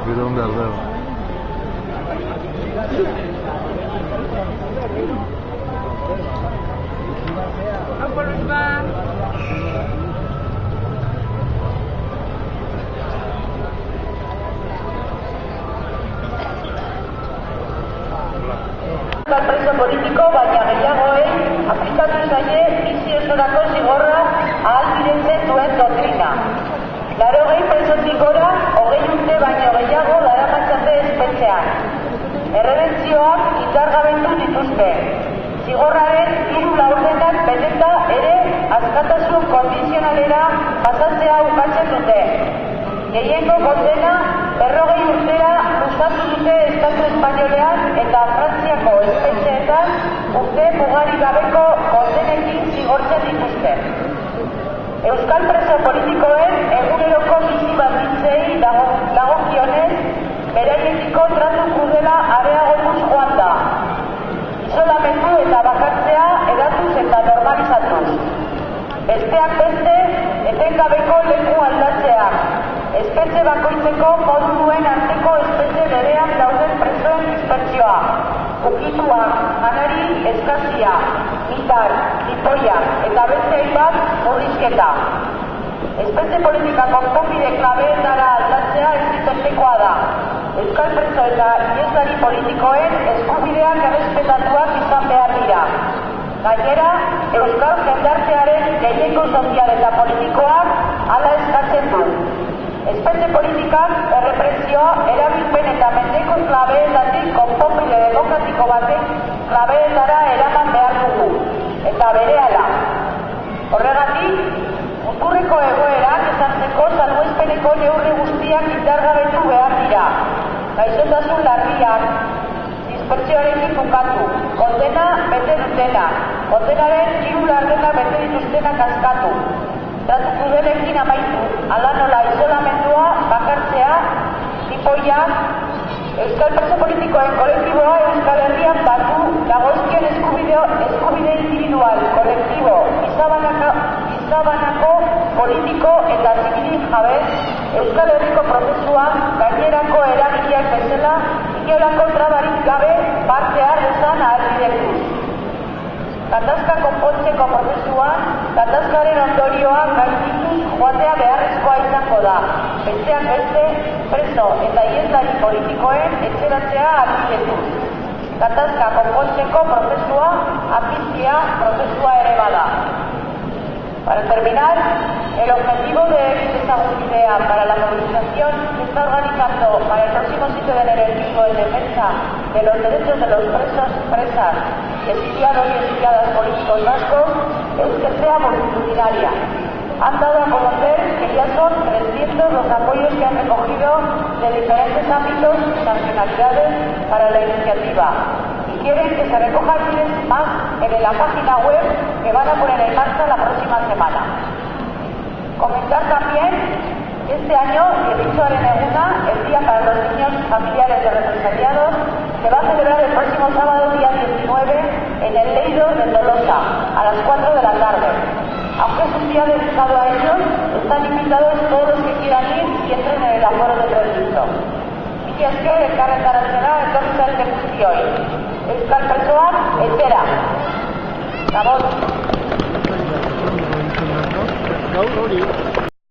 Bidon behar da. Preso politiko, baina gehiagoei aplikatu zaie bizi osorako zigorra ahalbidetzen duen doktrina. 80 presotik gora, 20 urte baino gehiago daramatzate espetxean. Errebentzioak indargabetu dituzte. Zigorraren 3 laurdenak beteta ere askatasun kondizionalera pasatzea ukatzen dute. Gehiengo kondena 40 urtera luzatu dute Estatu Espainolean eta Frantziako espetxeetan urte mugari gabeko kondenekin zigortzen dituzte. Euskal preso politikoen eguneroko bizi baldintzei dagokionez, beraiekiko tratu krudela areagotuz joan da. Isolamendu eta bakartzea edatuz eta normalizatuz. Besteak beste, etengabeko leku aldatzea. Espetxe bakoitzeko modu duen arteko espetxe berean dauden presoen dispertsioa. Ukituak, janari eskazia, mitar, tipoia eta beste hainbat murrizketa. Espetxe politika konponbide klabeetara aldatzea ezinbestekoa da. Euskal preso eta ihesari politikoen eskubideak errespetatuak izan behar dira. Gainera, Euskal jendartearen gehiengo sozial eta politikoak hala eskatzen du. Espetxe politikak errepresioa erabilpen eta mendeko klabeetatik konponbide demokratiko batek klabeetara eraman behar dugu. Eta berehala. Horregatik, muturreko egoerak ezartzeko salbuespeneko neurri guztiak indargabetu behar dira. Gaixotasun larriak, dispertsioarekin bukatu, kondena bete dutena, kondenaren 3 laurdena bete dituztenak askatu, tratu krudelekin amaitu, ala nola isolamendua, bakartzea, tipoiak, Euskal preso politikoen kolektiboa Euskal Herrian batu, dagozkien eskubide individual, kolektibo, gizabanako, politiko eta zibilin jabez, Euskal Herriko prozesuan gainerako eragileak bezala, inolako trabarik gabe parte har dezan ahalbidetuz. Gatazka konpontzeko prozesuan, gatazkaren ondorioa gaindituz joatea beharrezkoa izango da. Besteak beste, preso eta ihesari politikoen etxeratzea ahalbidetuz. Gatazka konpontzeko prozesua, amnistia prozesua ere bada. Para terminar, el objetivo de esta idea para la movilización que está organizando para el próximo 7 de enero el Pico en defensa de los derechos de los presos, presas y exiliados y exiliadas políticos vascos es que sea multitudinaria. Han dado a conocer que ya son 300 los apoyos que han recogido de diferentes ámbitos y nacionalidades para la iniciativa. Quieren que se recojan miles más en la página web que van a poner en marcha la próxima semana. Comentar también que este año, el Itxoaren Eguna, el Día para los Niños Familiares de Represaliados, se va a celebrar el próximo sábado, día 19, en el Leido de Tolosa, a las 4 de la tarde. Aunque es un día dedicado a ellos, están invitados todos los que quieran ir y entren en el aforo del previsto. Y es que el elkarretaratzera etorri zaite guztioi. Euskal presoak etxera. Gabon. Gaur hori.